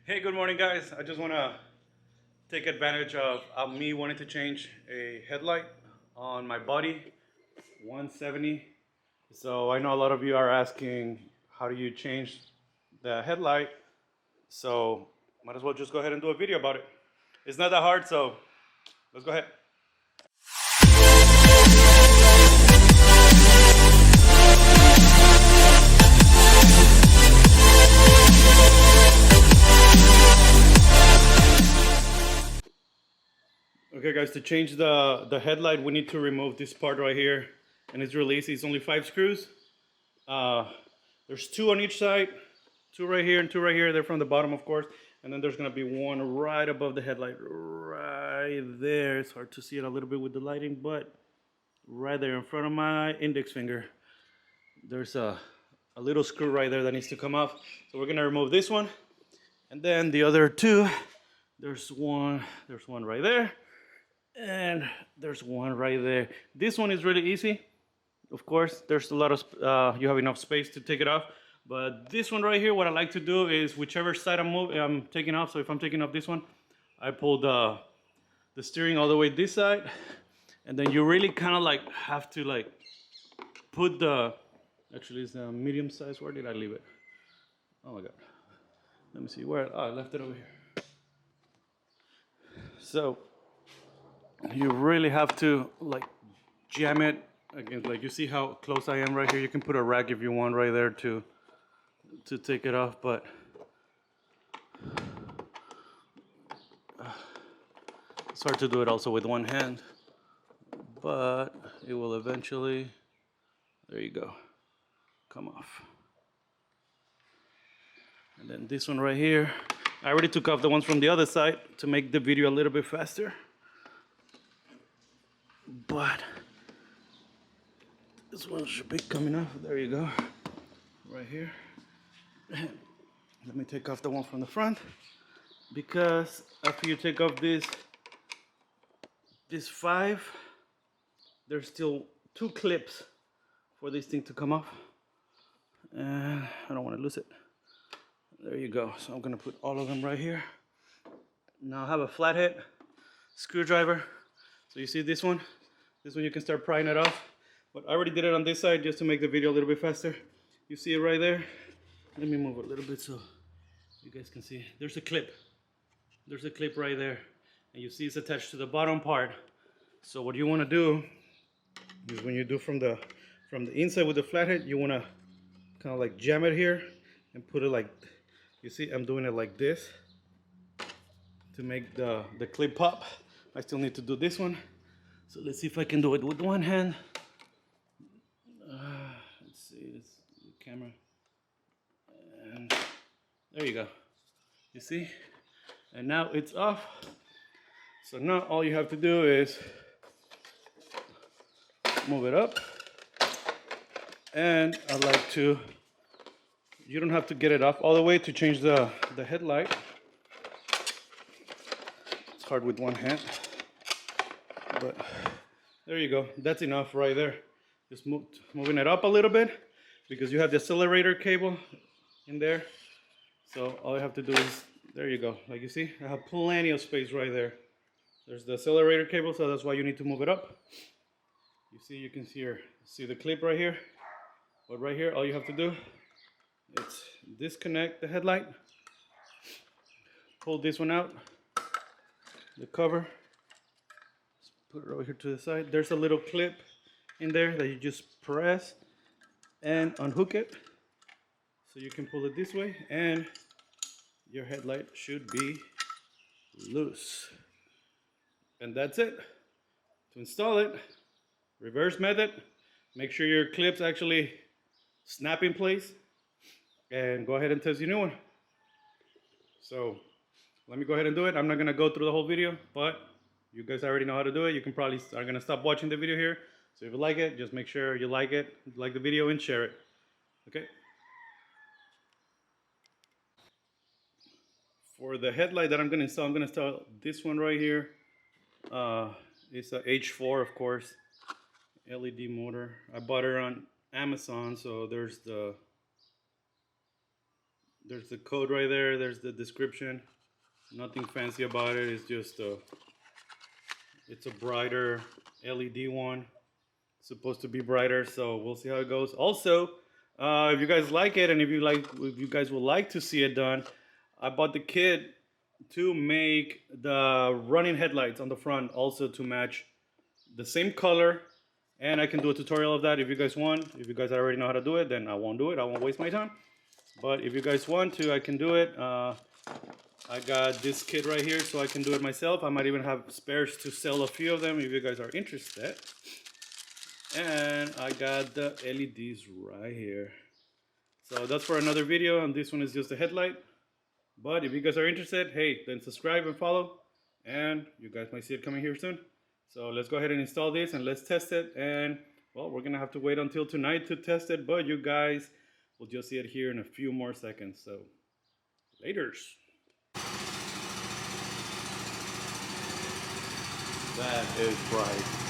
Hey, good morning, guys. I just want to take advantage of me wanting to change a headlight on my body 170. So I know a lot of you are asking, how do you change the headlight? So might as well just go ahead and do a video about it. It's not that hard, so let's go ahead. Okay, guys, to change the headlight, we need to remove this part right here, and it's really easy. It's only 5 screws. There's 2 on each side, 2 right here and 2 right here. They're from the bottom, of course, and then there's gonna be one right above the headlight, right there. It's hard to see it a little bit with the lighting, but right there in front of my index finger, there's a little screw right there that needs to come off. So we're gonna remove this one, and then the other 2. There's one right there. And there's one right there. This one is really easy. Of course, there's a lot of, you have enough space to take it off. But this one right here, what I like to do is whichever side I'm taking off. So if I'm taking off this one, I pull the steering all the way this side. And then you really kind of like have to like put actually it's a medium size. Where did I leave it? Oh my God. Let me see where, I left it over here. So you really have to like jam it against, like you see how close I am right here. You can put a rag if you want right there to take it off, but it's hard to do it also with one hand, but it will eventually, there you go, come off. And then this one right here, I already took off the ones from the other side to make the video a little bit faster. But this one should be coming off. There you go, right here. Let me take off the one from the front, because after you take off this 5, there's still 2 clips for this thing to come off, and I don't want to lose it. There you go. So I'm gonna put all of them right here. Now I have a flathead screwdriver. So you see this one you can start prying it off, but I already did it on this side just to make the video a little bit faster. You see it right there. Let me move it a little bit so you guys can see. There's a clip right there, and you see it's attached to the bottom part. So what you want to do is, when you do from the inside with the flathead, you want to kind of like jam it here and put it like, you see I'm doing it like this to make the clip pop. I still need to do this one. So let's see if I can do it with one hand. Let's see, it's the camera. And there you go. You see? And now it's off. So now all you have to do is move it up. And I like to, you don't have to get it off all the way to change the headlight. It's hard with one hand. But there you go. That's enough right there. Just moving it up a little bit, because you have the accelerator cable in there. So all you have to do is, there you go. Like you see, I have plenty of space right there. There's the accelerator cable, so that's why you need to move it up. You see, you can see the clip right here. But right here, all you have to do is disconnect the headlight. Pull this one out, the cover. Put it over here to the side. There's a little clip in there that you just press and unhook it. So you can pull it this way, and your headlight should be loose. And that's it. To install it, reverse method. Make sure your clips actually snap in place, and go ahead and test your new one. So let me go ahead and do it. I'm not gonna go through the whole video, but you guys already know how to do it. You can probably are gonna stop watching the video here. So if you like it, just make sure you like it, like the video, and share it. Okay. For the headlight that I'm gonna install this one right here. It's a H4, of course, LED motor. I bought it on Amazon, so there's the There's the code right there. There's the description. Nothing fancy about it. It's just it's a brighter LED one. It's supposed to be brighter, so we'll see how it goes. Also, if you guys like it and if you guys would like to see it done, I bought the kit to make the running headlights on the front also to match the same color, and I can do a tutorial of that if you guys want. If you guys already know how to do it, then I won't do it. I won't waste my time. But if you guys want to, I can do it. I got this kit right here, so I can do it myself. I might even have spares to sell a few of them if you guys are interested. And I got the LEDs right here. So that's for another video, and this one is just a headlight. But if you guys are interested, hey, then subscribe and follow, and you guys might see it coming here soon. So let's go ahead and install this and let's test it. And well, we're gonna have to wait until tonight to test it, but you guys will just see it here in a few more seconds. So laters. That is bright.